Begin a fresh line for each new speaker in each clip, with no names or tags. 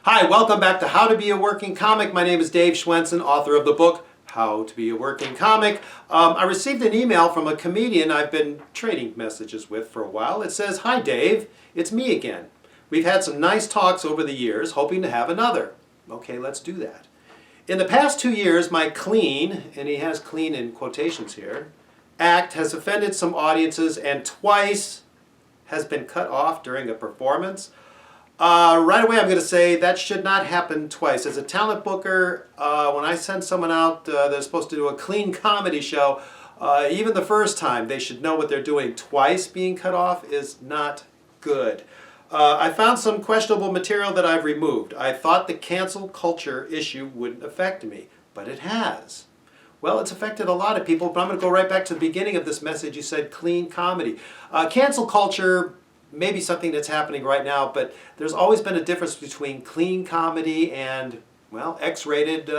Hi, welcome back to How to Be a Working Comic. My name is Dave Schwensen, author of the book, How to Be a Working Comic. I received an email from a comedian I've been trading messages with for a while. It says, "Hi Dave, it's me again. We've had some nice talks over the years, hoping to have another." Okay, let's do that. In the past 2 years, my clean, and he has clean in quotations here, act has offended some audiences and twice has been cut off during a performance. Right away I'm going to say that should not happen twice. As a talent booker, when I send someone out that's supposed to do a clean comedy show, even the first time they should know what they're doing. Twice being cut off is not good. I found some questionable material that I've removed. I thought the cancel culture issue wouldn't affect me, but it has. Well, it's affected a lot of people, but I'm going to go right back to the beginning of this message. You said clean comedy. Cancel culture may be something that's happening right now, but there's always been a difference between clean comedy and, well, X-rated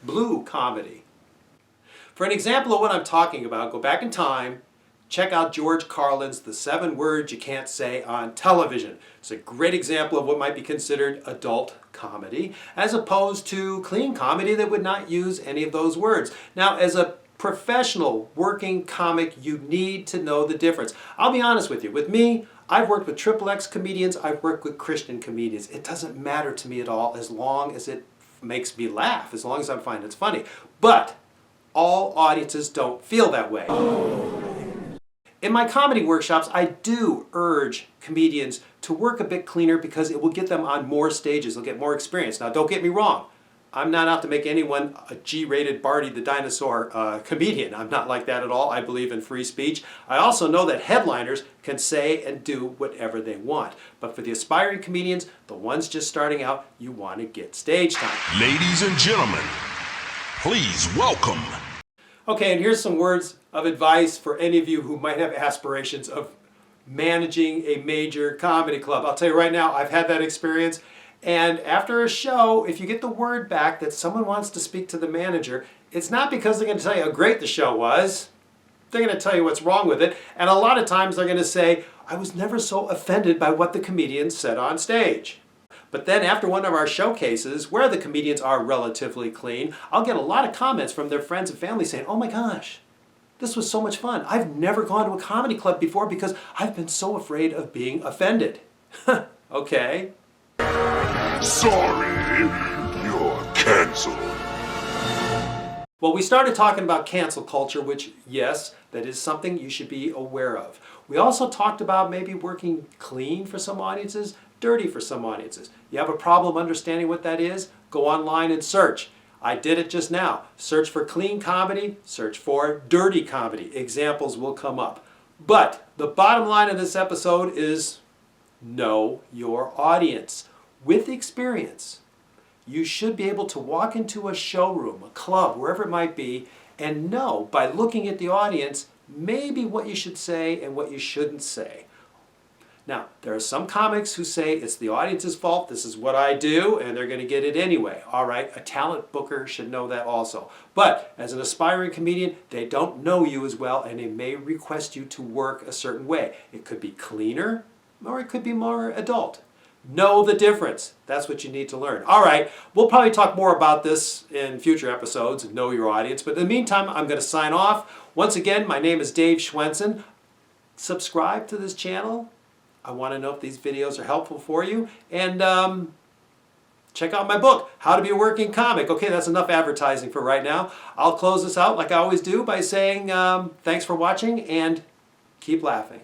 blue comedy. For an example of what I'm talking about, go back in time, check out George Carlin's The 7 Words You Can't Say on Television. It's a great example of what might be considered adult comedy, as opposed to clean comedy that would not use any of those words. Now, as a professional working comic, you need to know the difference. I'll be honest with you. With me, I've worked with XXX comedians, I've worked with Christian comedians. It doesn't matter to me at all as long as it makes me laugh, as long as I find it's funny. But all audiences don't feel that way. In my comedy workshops, I do urge comedians to work a bit cleaner because it will get them on more stages. They'll get more experience. Now, don't get me wrong. I'm not out to make anyone a G-rated Barney the Dinosaur comedian. I'm not like that at all. I believe in free speech. I also know that headliners can say and do whatever they want. But for the aspiring comedians, the ones just starting out, you want to get stage time.
Ladies and gentlemen, please welcome.
Okay, and here's some words of advice for any of you who might have aspirations of managing a major comedy club. I'll tell you right now, I've had that experience. And after a show, if you get the word back that someone wants to speak to the manager, it's not because they're going to tell you how great the show was. They're going to tell you what's wrong with it. And a lot of times they're going to say, "I was never so offended by what the comedian said on stage." But then after one of our showcases, where the comedians are relatively clean, I'll get a lot of comments from their friends and family saying, "Oh my gosh, this was so much fun. I've never gone to a comedy club before because I've been so afraid of being offended." Okay.
Sorry, you're canceled.
Well, we started talking about cancel culture, which, yes, that is something you should be aware of. We also talked about maybe working clean for some audiences, dirty for some audiences. You have a problem understanding what that is? Go online and search. I did it just now. Search for clean comedy, search for dirty comedy. Examples will come up. But the bottom line of this episode is know your audience. With experience, you should be able to walk into a showroom, a club, wherever it might be, and know by looking at the audience maybe what you should say and what you shouldn't say. Now, there are some comics who say it's the audience's fault, this is what I do, and they're going to get it anyway. All right, a talent booker should know that also. But as an aspiring comedian, they don't know you as well, and they may request you to work a certain way. It could be cleaner, or it could be more adult. Know the difference. That's what you need to learn. All right, we'll probably talk more about this in future episodes, Know Your Audience. But in the meantime, I'm going to sign off. Once again, my name is Dave Schwensen. Subscribe to this channel. I want to know if these videos are helpful for you. And check out my book, How to Be a Working Comic. Okay, that's enough advertising for right now. I'll close this out like I always do by saying thanks for watching and keep laughing.